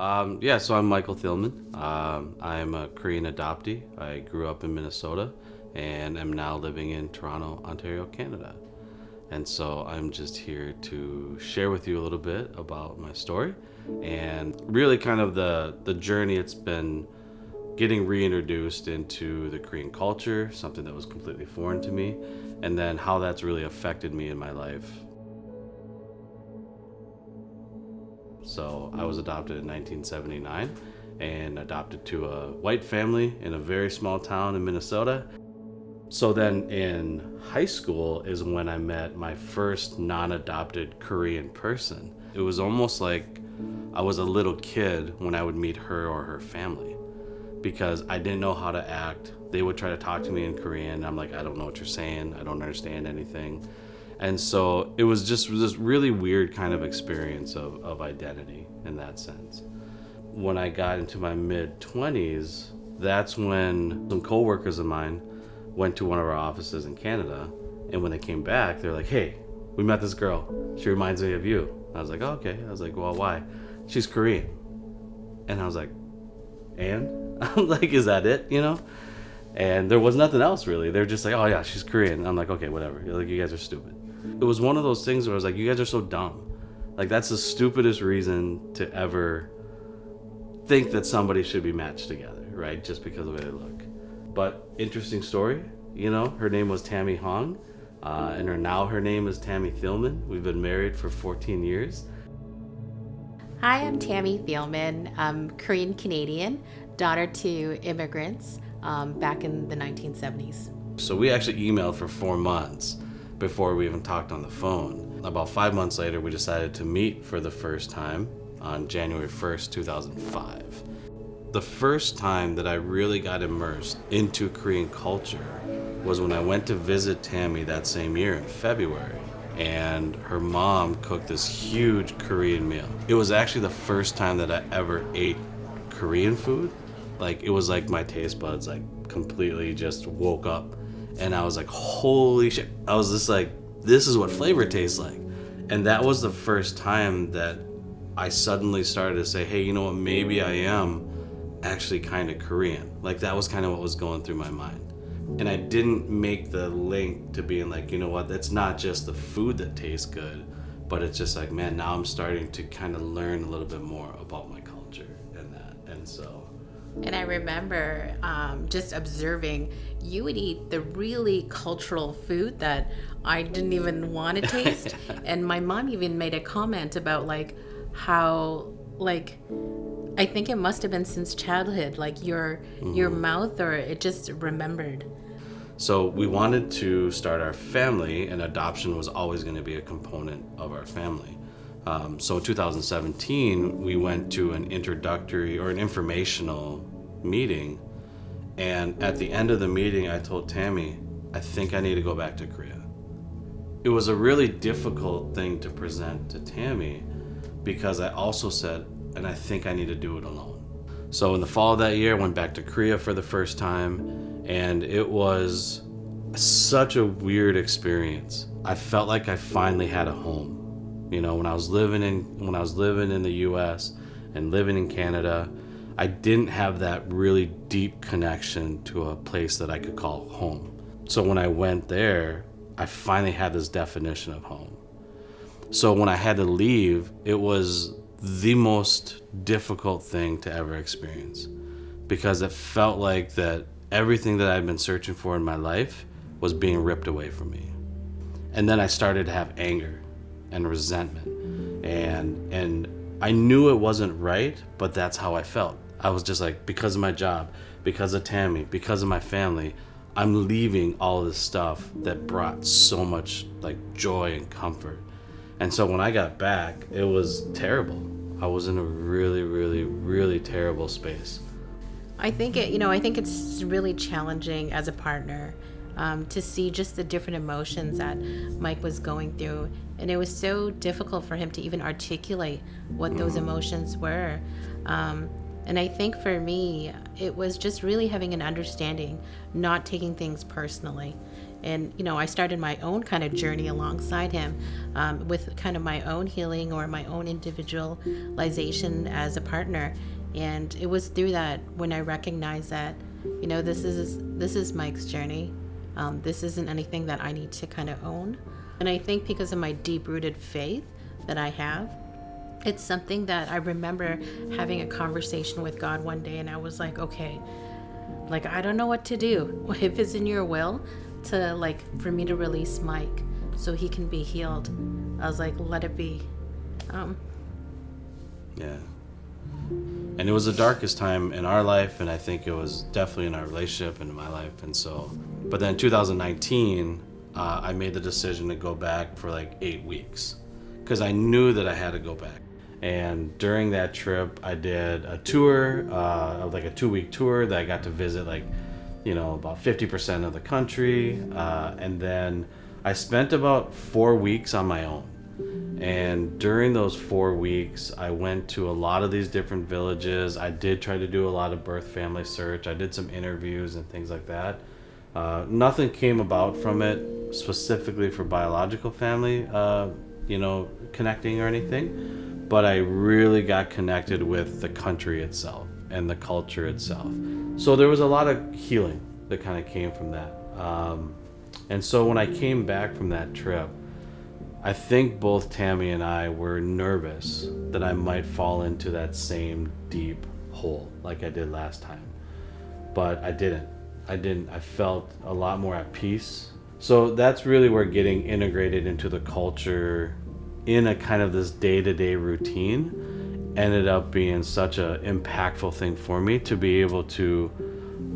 So I'm Michael Thielmann. I'm a Korean adoptee. I grew up in Minnesota and am now living in Toronto, Ontario, Canada. And so I'm just here to share with you a little bit about my story and really kind of the journey it's been getting reintroduced into the Korean culture, something that was completely foreign to me, and then how that's really affected me in my life. So I was adopted in 1979 and adopted to a white family in a very small town in Minnesota. So then in high school is when I met my first non-adopted Korean person. It was almost like I was a little kid when I would meet her or her family because I didn't know how to act. They would try to talk to me in Korean. I'm like, I don't know what you're saying. I don't understand anything. And so it was just this really weird kind of experience of identity in that sense. When I got into my mid-20s, that's when some coworkers of mine went to one of our offices in Canada. And when they came back, they're like, hey, we met this girl. She reminds me of you. I was like, oh, okay. I was like, well, why? She's Korean. And I was like, and? I'm like, is that it, And there was nothing else really. They're just like, oh yeah, she's Korean. And I'm like, okay, whatever. Like, you guys are stupid. It was one of those things where I was like, you guys are so dumb. Like, that's the stupidest reason to ever think that somebody should be matched together, right? Just because of the way they look. But interesting story, her name was Tammy Hong, and her name is Tammy Thielmann. We've been married for 14 years. Hi, I'm Tammy Thielmann. I'm Korean Canadian, daughter to immigrants back in the 1970s. So we actually emailed for 4 months before we even talked on the phone. About 5 months later, we decided to meet for the first time on January 1st, 2005. The first time that I really got immersed into Korean culture was when I went to visit Tammy that same year in February, and her mom cooked this huge Korean meal. It was actually the first time that I ever ate Korean food. Like, it was like my taste buds completely just woke up. And I was like, holy shit. I was just like, this is what flavor tastes like. And that was the first time that I suddenly started to say, hey, you know what, maybe I am actually kind of Korean. Like, that was kind of what was going through my mind. And I didn't make the link to being like, you know what, that's not just the food that tastes good, but it's just like, man, now I'm starting to kind of learn a little bit more about my culture and that. And so... And I remember just observing you would eat the really cultural food that I didn't even want to taste. And my mom even made a comment about how I think it must have been since childhood, your mouth, or it just remembered. So we wanted to start our family, and adoption was always going to be a component of our family. So in 2017, we went to an introductory or an informational meeting. And at the end of the meeting, I told Tammy, I think I need to go back to Korea. It was a really difficult thing to present to Tammy because I also said, and I think I need to do it alone. So in the fall of that year, I went back to Korea for the first time, and it was such a weird experience. I felt like I finally had a home. When I was living in the US and living in Canada, I didn't have that really deep connection to a place that I could call home. So when I went there, I finally had this definition of home. So when I had to leave, it was the most difficult thing to ever experience because it felt like that everything that I'd been searching for in my life was being ripped away from me. And then I started to have anger and resentment, and I knew it wasn't right, but that's how I felt. I was just like, because of my job, because of Tammy, because of my family, I'm leaving all this stuff that brought so much joy and comfort. And so when I got back, it was terrible. I was in a really, really, really terrible space. I think it's really challenging as a partner to see just the different emotions that Mike was going through. And it was so difficult for him to even articulate what those emotions were. And I think for me, it was just really having an understanding, not taking things personally. And, I started my own kind of journey alongside him, with kind of my own healing or my own individualization as a partner. And it was through that when I recognized that, this is Mike's journey. This isn't anything that I need to kind of own. And I think because of my deep-rooted faith that I have, it's something that I remember having a conversation with God one day, and I was like, okay, like, I don't know what to do. If it's in your will to, like, for me to release Mike so he can be healed, I was like, let it be. Yeah. And it was the darkest time in our life, and I think it was definitely in our relationship and in my life. And so, but then in 2019, I made the decision to go back for like 8 weeks because I knew that I had to go back. And during that trip, I did a tour, of like a 2-week tour that I got to visit like, about 50% of the country. And then I spent about 4 weeks on my own. And during those 4 weeks, I went to a lot of these different villages. I did try to do a lot of birth family search. I did some interviews and things like that. Nothing came about from it specifically for biological family, connecting or anything. But I really got connected with the country itself and the culture itself. So there was a lot of healing that kind of came from that. And so when I came back from that trip, I think both Tammy and I were nervous that I might fall into that same deep hole like I did last time. But I didn't. I felt a lot more at peace. So that's really where getting integrated into the culture in a kind of this day-to-day routine ended up being such a impactful thing for me to be able to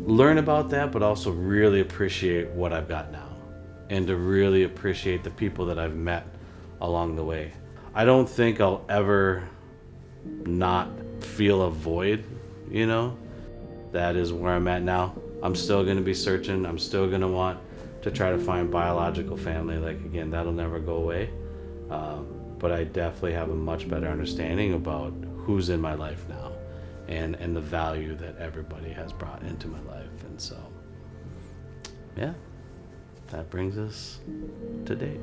learn about that, but also really appreciate what I've got now and to really appreciate the people that I've met along the way. I don't think I'll ever not feel a void, That is where I'm at now. I'm still going to be searching. I'm still going to want to try to find biological family. Like, again, that'll never go away. But I definitely have a much better understanding about who's in my life now and the value that everybody has brought into my life. And so, yeah, that brings us to date.